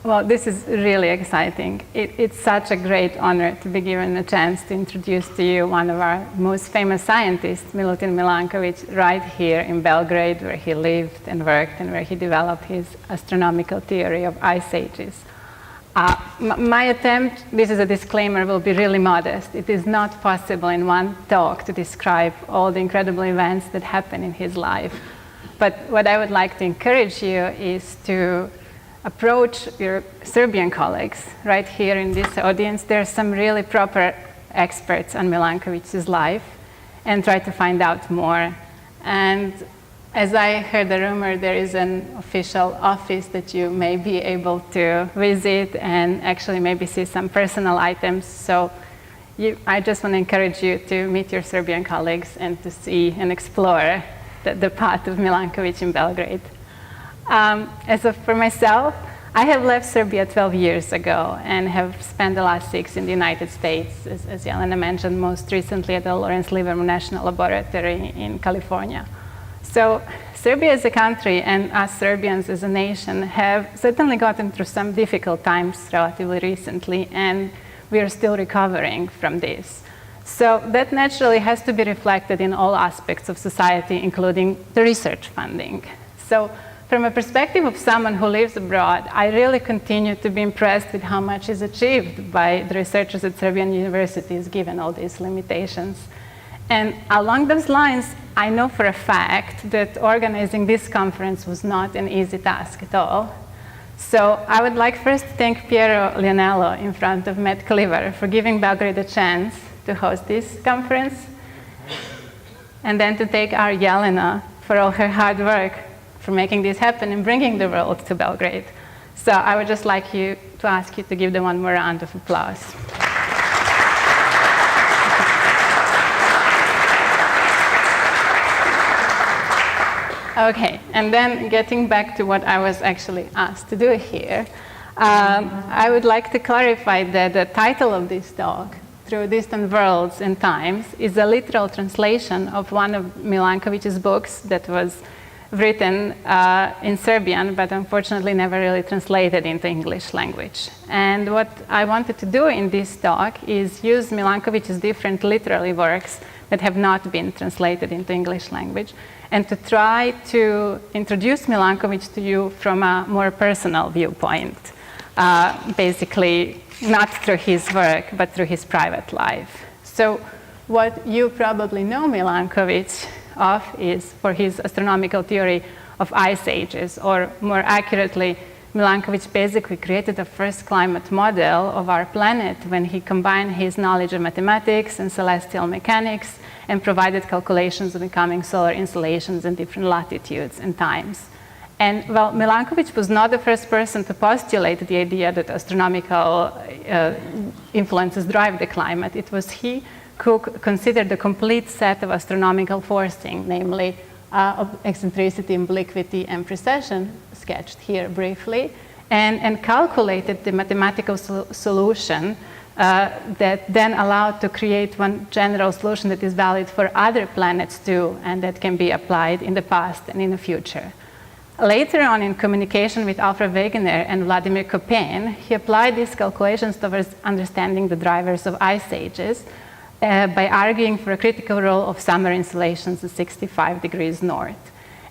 Well, this is really exciting. It's such a great honor to be given a chance to introduce to you one of our most famous scientists, Milutin Milankovich, right here in Belgrade, where he lived and worked and where he developed his astronomical theory of ice ages. My attempt, this is a disclaimer, will be really modest. It is not possible in one talk to describe all the incredible events that happened in his life. But what I would like to encourage you is to approach your Serbian colleagues right here in this audience. There are some really proper experts on Milankovich's life, and try to find out more. And as I heard the rumor, there is an official office that you may be able to visit and actually maybe see some personal items. So I just want to encourage you to meet your Serbian colleagues and to see and explore the path of Milankovich in Belgrade. For myself, I have left Serbia 12 years ago and have spent the last 6 in the United States, as Jelena mentioned, most recently at the Lawrence Livermore National Laboratory in California. So Serbia as a country and us Serbians as a nation have certainly gotten through some difficult times relatively recently, and we are still recovering from this. So that naturally has to be reflected in all aspects of society, including the research funding. So from a perspective of someone who lives abroad, I really continue to be impressed with how much is achieved by the researchers at Serbian universities, given all these limitations. And along those lines, I know for a fact that organizing this conference was not an easy task at all. So I would like first to thank Piero Lionello in front of MedClivar for giving Belgrade a chance to host this conference, and then to thank our Jelena for all her hard work for making this happen and bringing the world to Belgrade. So I would just like to ask you to give them one more round of applause. Okay, and then getting back to what I was actually asked to do here, I would like to clarify that the title of this talk, Through Distant Worlds and Times, is a literal translation of one of Milankovich's books that was written in Serbian, but unfortunately never really translated into English language. And what I wanted to do in this talk is use Milankovich's different literary works that have not been translated into English language, and to try to introduce Milankovich to you from a more personal viewpoint, basically not through his work, but through his private life. So what you probably know Milankovich of is for his astronomical theory of ice ages, or more accurately, Milankovich basically created the first climate model of our planet when he combined his knowledge of mathematics and celestial mechanics and provided calculations of incoming solar installations in different latitudes and times. And well, Milankovich was not the first person to postulate the idea that astronomical influences drive the climate. It was he who considered the complete set of astronomical forcing, namely eccentricity, obliquity, and precession, sketched here briefly, and calculated the mathematical solution that then allowed to create one general solution that is valid for other planets too, and that can be applied in the past and in the future. Later on, in communication with Alfred Wegener and Vladimir Köppen, he applied these calculations towards understanding the drivers of ice ages by arguing for a critical role of summer installations at 65 degrees north.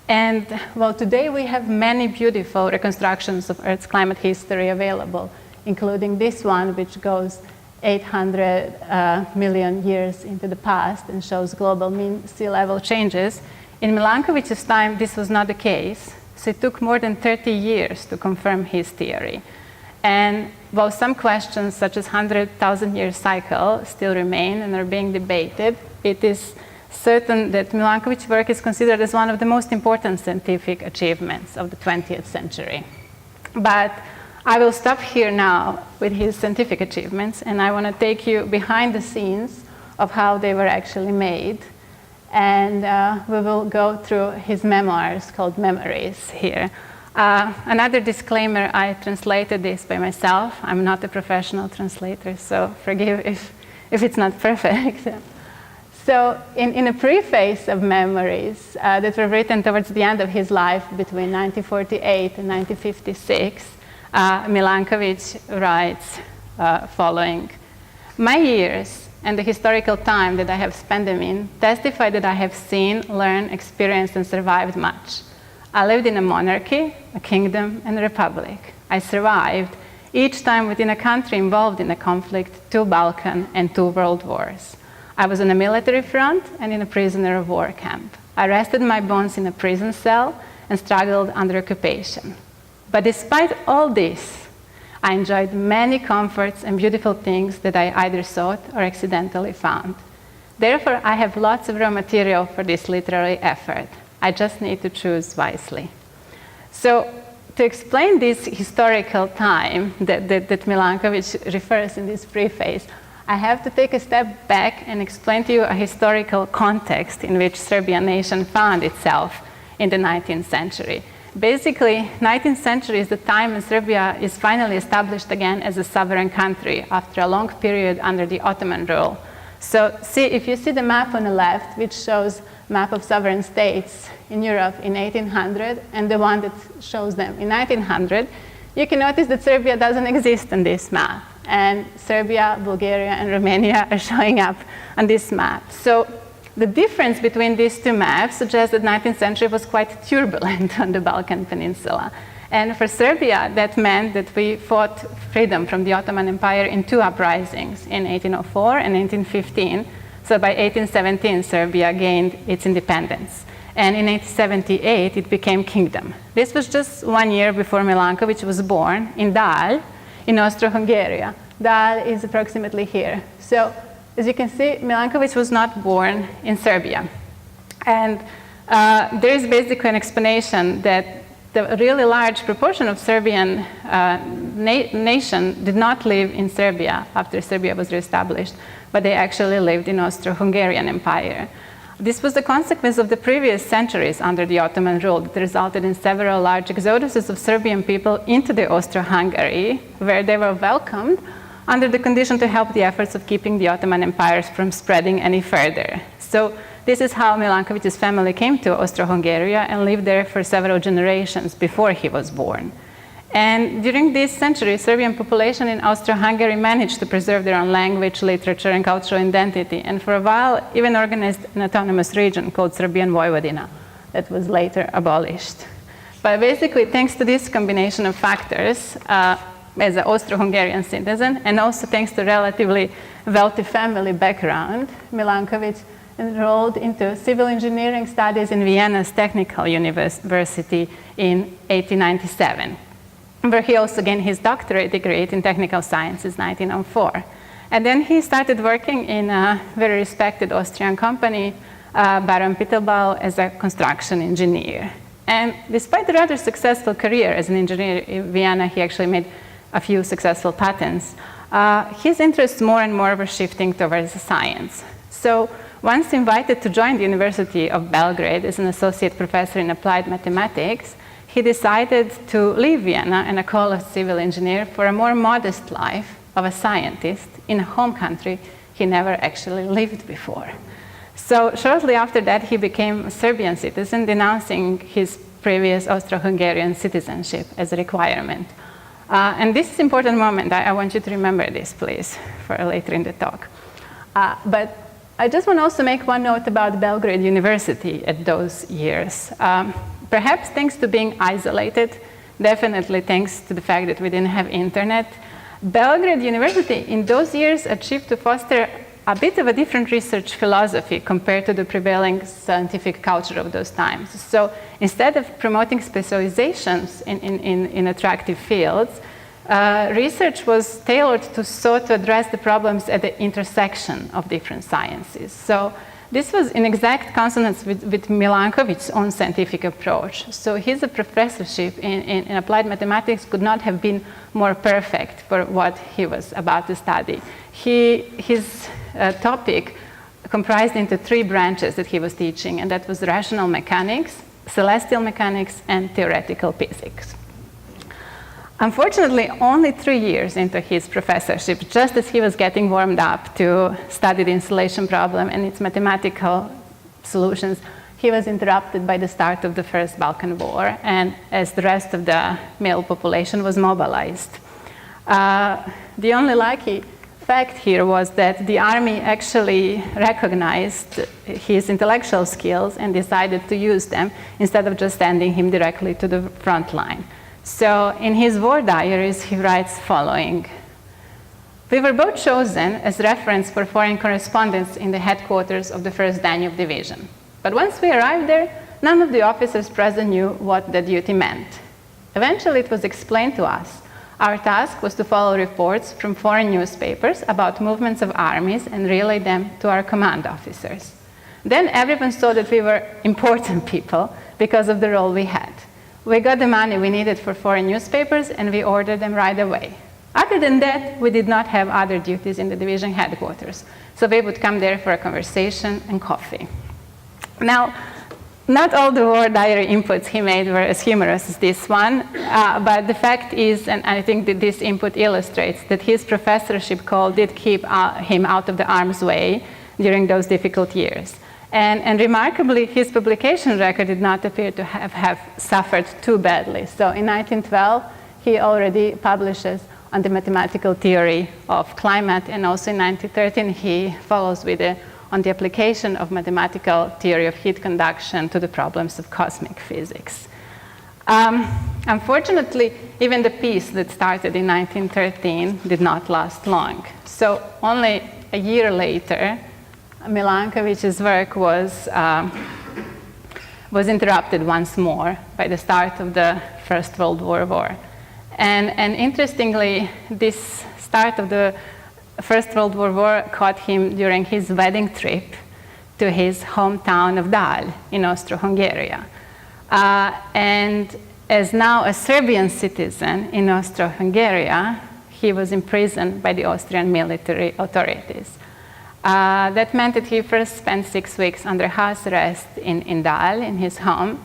And well, today we have many beautiful reconstructions of Earth's climate history available, including this one, which goes 800 million years into the past and shows global mean sea level changes. In Milankovich's time, this was not the case. So it took more than 30 years to confirm his theory. And while some questions, such as 100,000-year cycle, still remain and are being debated, it is certain that Milankovich's work is considered as one of the most important scientific achievements of the 20th century. But I will stop here now with his scientific achievements, and I want to take you behind the scenes of how they were actually made. And we will go through his memoirs called Memories here. Another disclaimer, I translated this by myself. I'm not a professional translator, so forgive if it's not perfect. So in a preface of Memories that were written towards the end of his life between 1948 and 1956, Milankovich writes following: "My years and the historical time that I have spent them in testify that I have seen, learned, experienced, and survived much. I lived in a monarchy, a kingdom, and a republic. I survived, each time within a country involved in a conflict, 2 Balkan and 2 world wars. I was on a military front and in a prisoner of war camp. I rested my bones in a prison cell and struggled under occupation. But despite all this, I enjoyed many comforts and beautiful things that I either sought or accidentally found. Therefore, I have lots of raw material for this literary effort. I just need to choose wisely." So, to explain this historical time that Milankovich refers in this preface, I have to take a step back and explain to you a historical context in which Serbian nation found itself in the 19th century. Basically, 19th century is the time when Serbia is finally established again as a sovereign country after a long period under the Ottoman rule. So if you see the map on the left, which shows map of sovereign states in Europe in 1800, and the one that shows them in 1900, you can notice that Serbia doesn't exist on this map. And Serbia, Bulgaria, and Romania are showing up on this map. So the difference between these two maps suggests that 19th century was quite turbulent on the Balkan Peninsula. And for Serbia, that meant that we fought freedom from the Ottoman Empire in 2 uprisings, in 1804 and 1815. So by 1817, Serbia gained its independence. And in 1878, it became kingdom. This was just 1 year before Milankovich was born in Dal, in Austro-Hungary. Dal is approximately here. So as you can see, Milankovich was not born in Serbia. And there is basically an explanation that the really large proportion of Serbian nation did not live in Serbia after Serbia was reestablished, but they actually lived in Austro-Hungarian Empire. This was the consequence of the previous centuries under the Ottoman rule that resulted in several large exoduses of Serbian people into the Austro-Hungary, where they were welcomed under the condition to help the efforts of keeping the Ottoman Empire from spreading any further. So this is how Milankovich's family came to Austro-Hungary and lived there for several generations before he was born. And during this century, Serbian population in Austro-Hungary managed to preserve their own language, literature, and cultural identity, and for a while even organized an autonomous region called Serbian Vojvodina that was later abolished. But basically, thanks to this combination of factors, as an Austro-Hungarian citizen, and also thanks to relatively wealthy family background, Milankovich enrolled into civil engineering studies in Vienna's Technical University in 1897, where he also gained his doctorate degree in technical sciences in 1904. And then he started working in a very respected Austrian company, Baron Pittelbau, as a construction engineer. And despite a rather successful career as an engineer in Vienna, he actually made a few successful patents. His interests more and more were shifting towards science. So once invited to join the University of Belgrade as an associate professor in applied mathematics, he decided to leave Vienna and a call of civil engineer for a more modest life of a scientist in a home country he never actually lived before. So shortly after that, he became a Serbian citizen, denouncing his previous Austro-Hungarian citizenship as a requirement. And this is an important moment. I want you to remember this, please, for later in the talk. But I just want to also make one note about Belgrade University at those years. Perhaps thanks to being isolated, definitely thanks to the fact that we didn't have internet, Belgrade University in those years achieved to foster a bit of a different research philosophy compared to the prevailing scientific culture of those times. So instead of promoting specializations in attractive fields, research was tailored to address the problems at the intersection of different sciences. So this was in exact consonance with Milankovich's own scientific approach. So his professorship in applied mathematics could not have been more perfect for what he was about to study. His topic comprised into 3 branches that he was teaching, and that was rational mechanics, celestial mechanics, and theoretical physics. Unfortunately, only 3 years into his professorship, just as he was getting warmed up to study the insulation problem and its mathematical solutions, he was interrupted by the start of the First Balkan War, and as the rest of the male population was mobilized. The only lucky fact here was that the army actually recognized his intellectual skills and decided to use them instead of just sending him directly to the front line. So in his war diaries, he writes following: "We were both chosen as reference for foreign correspondence in the headquarters of the 1st Danube Division. But once we arrived there, none of the officers present knew what the duty meant. Eventually, it was explained to us. Our task was to follow reports from foreign newspapers about movements of armies and relay them to our command officers. Then everyone saw that we were important people because of the role we had. We got the money we needed for foreign newspapers and we ordered them right away. Other than that, we did not have other duties in the division headquarters, so we would come there for a conversation and coffee." Now, not all the war diary inputs he made were as humorous as this one, but the fact is, and I think that this input illustrates, that his professorship call did keep him out of the arm's way during those difficult years. And remarkably, his publication record did not appear to have suffered too badly. So in 1912, he already publishes on the mathematical theory of climate, and also in 1913, he follows with on the application of mathematical theory of heat conduction to the problems of cosmic physics. Unfortunately, even the peace that started in 1913 did not last long. So only a year later, Milankovich's work was interrupted once more by the start of the First World War. And interestingly, this start of the First World War caught him during his wedding trip to his hometown of Dal in Austro-Hungary. And as now a Serbian citizen in Austro-Hungary, he was imprisoned by the Austrian military authorities. That meant that he first spent 6 weeks under house arrest in Dal, in his home,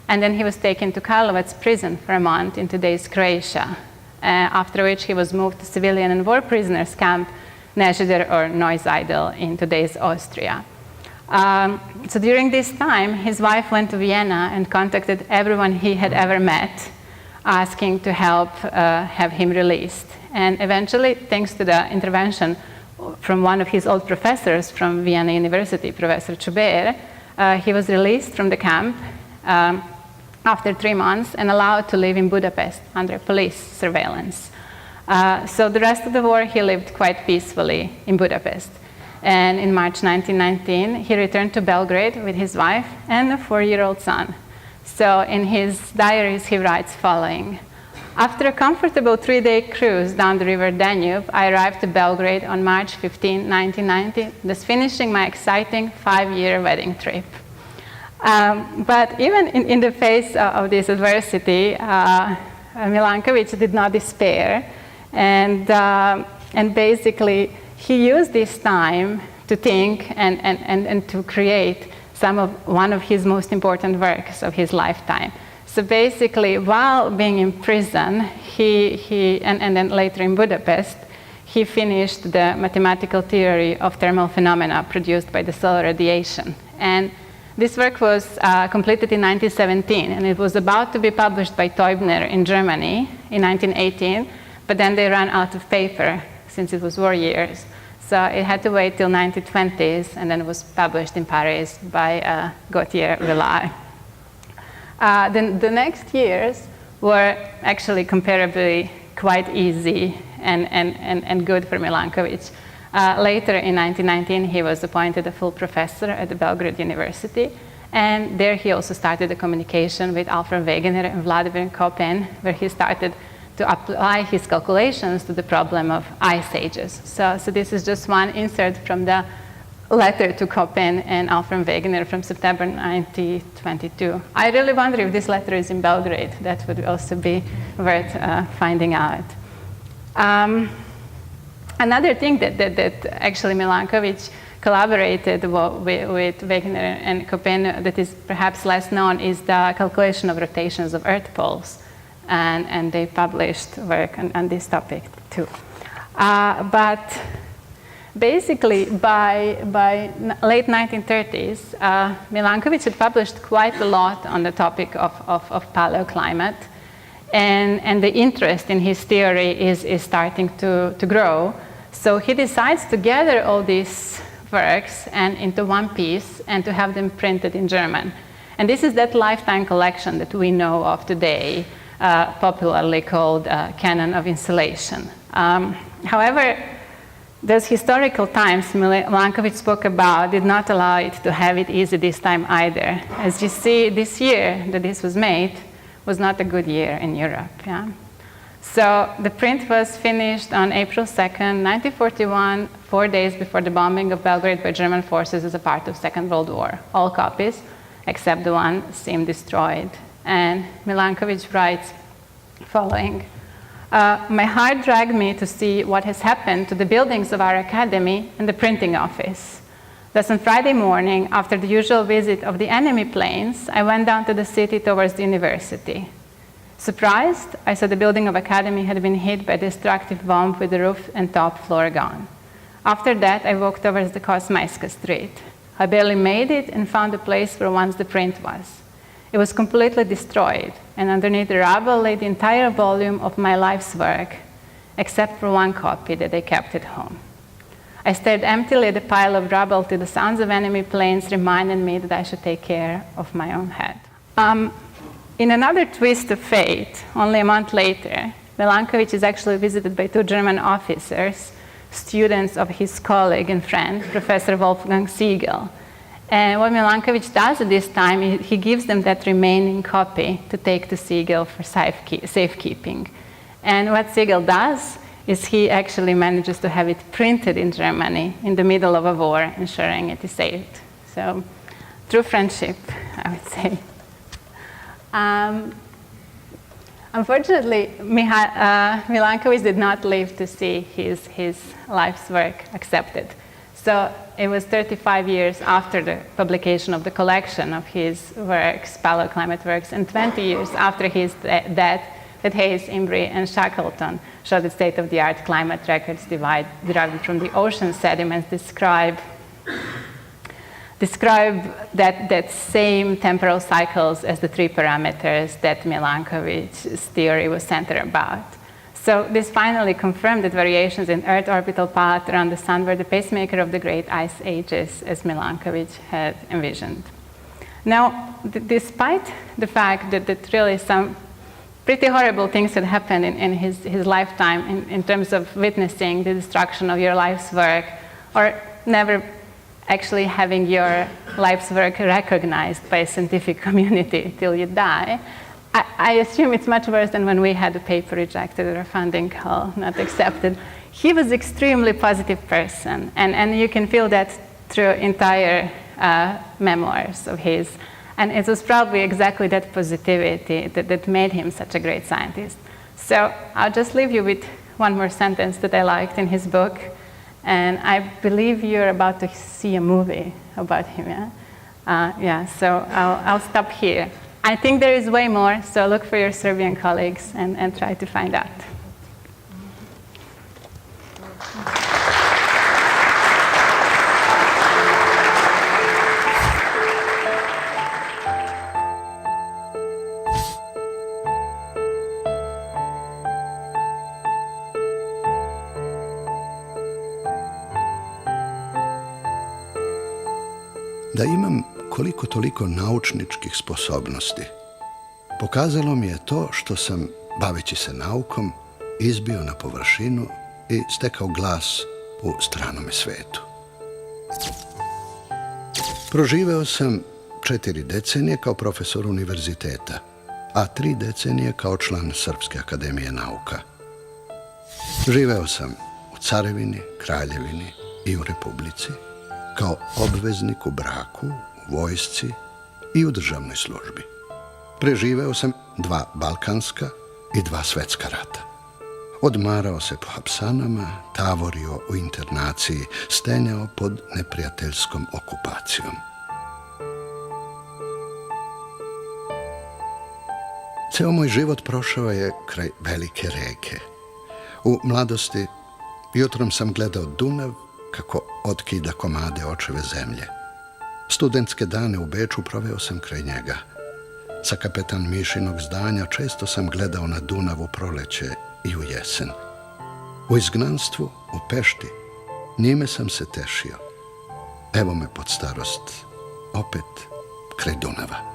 and then he was taken to Karlovac prison for a month in today's Croatia, after which he was moved to civilian and war prisoners camp Nežider or Neusiedl in today's Austria. So during this time, his wife went to Vienna and contacted everyone he had ever met, asking to help have him released. And eventually, thanks to the intervention from one of his old professors from Vienna University, Professor Čuber, he was released from the camp after 3 months and allowed to live in Budapest under police surveillance. So the rest of the war, he lived quite peacefully in Budapest. And in March 1919, he returned to Belgrade with his wife and a 4-year-old son. So in his diaries, he writes following: "After a comfortable 3-day cruise down the river Danube, I arrived to Belgrade on March 15, 1990, thus finishing my exciting 5-year wedding trip." But even in the face of this adversity, Milankovich did not despair, and basically he used this time to think and to create one of his most important works of his lifetime. So basically, while being in prison, and then later in Budapest, he finished the mathematical theory of thermal phenomena produced by the solar radiation. And this work was completed in 1917, and it was about to be published by Teubner in Germany in 1918, but then they ran out of paper since it was war years. So it had to wait till 1920s, and then it was published in Paris by Gautier Villard. Then the next years were actually comparably quite easy and good for Milankovich. Later in 1919, he was appointed a full professor at the Belgrade University, and there he also started a communication with Alfred Wegener and Vladimir Koppen, where he started to apply his calculations to the problem of ice ages. So this is just one insert from the letter to Koppen and Alfred Wegener from September 1922. I really wonder if this letter is in Belgrade. That would also be worth finding out. Another thing that actually Milankovich collaborated with Wegener and Koppen that is perhaps less known is the calculation of rotations of Earth poles. And they published work on this topic too. But Basically, by late 1930s, Milankovich had published quite a lot on the topic of paleoclimate, and the interest in his theory is starting to grow. So he decides to gather all these works into one piece and to have them printed in German. And this is that lifetime collection that we know of today, popularly called Canon of Insulation. However, those historical times Milankovich spoke about did not allow it to have it easy this time either. As you see, this year that this was made was not a good year in Europe. Yeah? So the print was finished on April 2nd, 1941, 4 days before the bombing of Belgrade by German forces as a part of the Second World War. All copies, except the one, seemed destroyed. And Milankovich writes following. My heart dragged me to see what has happened to the buildings of our academy and the printing office. Thus, on Friday morning, after the usual visit of the enemy planes, I went down to the city towards the university. Surprised, I saw the building of academy had been hit by a destructive bomb with the roof and top floor gone. After that, I walked towards the Kosmajska street. I barely made it and found the place where once the print was. It was completely destroyed, and underneath the rubble lay the entire volume of my life's work, except for one copy that I kept at home. I stared emptily at the pile of rubble till the sounds of enemy planes reminded me that I should take care of my own head. In another twist of fate, only a month later, Milankovich is actually visited by 2 German officers, students of his colleague and friend, Professor Wolfgang Siegel. And what Milankovich does at this time, he gives them that remaining copy to take to Siegel for safekeeping. And what Siegel does is he actually manages to have it printed in Germany in the middle of a war, ensuring it is saved. So, true friendship, I would say. Unfortunately, Milankovich did not live to see his life's work accepted. So it was 35 years after the publication of the collection of his works, paleoclimate works, and 20 years after his death that Hayes, Imbrie, and Shackleton showed that state-of-the-art climate records derived from the ocean sediments describe that same temporal cycles as the 3 parameters that Milankovich's theory was centered about. So this finally confirmed that variations in Earth's orbital path around the Sun were the pacemaker of the great ice ages, as Milankovich had envisioned. Now, despite the fact that really some pretty horrible things had happened in his lifetime in terms of witnessing the destruction of your life's work, or never actually having your life's work recognized by a scientific community till you die, I assume it's much worse than when we had a paper rejected or a funding call not accepted. He was an extremely positive person, and you can feel that through entire memoirs of his. And it was probably exactly that positivity that made him such a great scientist. So I'll just leave you with one more sentence that I liked in his book. And I believe you're about to see a movie about him, yeah? So I'll stop here. I think there is way more, so look for your Serbian colleagues and try to find out. Da imam koliko toliko naučničkih sposobnosti, pokazalo mi je to što sam, baveći se naukom, izbio na površinu i stekao glas u stranome svetu. Proživeo sam 4 decenije kao profesor univerziteta, a 3 decenije kao član Srpske akademije nauka. Živeo sam u carevini, kraljevini i u republici, kao obveznik u braku, u vojsci i u državnoj službi. Preživeo sam 2 balkanska i 2 svetska rata. Odmarao se po hapsanama, tavorio u internaciji, stenjao pod neprijateljskom okupacijom. Ceo moj život prošao je kraj velike reke. U mladosti jutrom sam gledao Dunav kako otkida komade očeve zemlje. Studentske dane u Beču proveo sam kraj njega. Sa kapetan Mišinog zdanja često sam gledao na Dunav u proleće i u jesen. U izgnanstvu, u Pešti, njime sam se tešio. Evo me pod starost, opet kraj Dunava.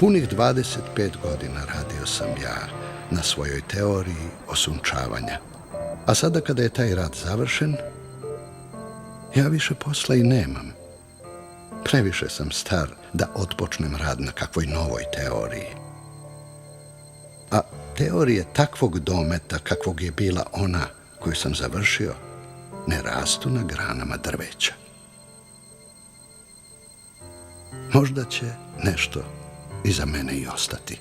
Punih 25 godina radio sam ja na svojoj teoriji osunčavanja. A sada kada je taj rad završen, ja više posla i nemam. Previše sam star da otpočnem rad na kakvoj novoj teoriji. A teorije takvog dometa kakvog je bila ona koju sam završio ne rastu na granama drveća. Možda će nešto iza mene i ostati.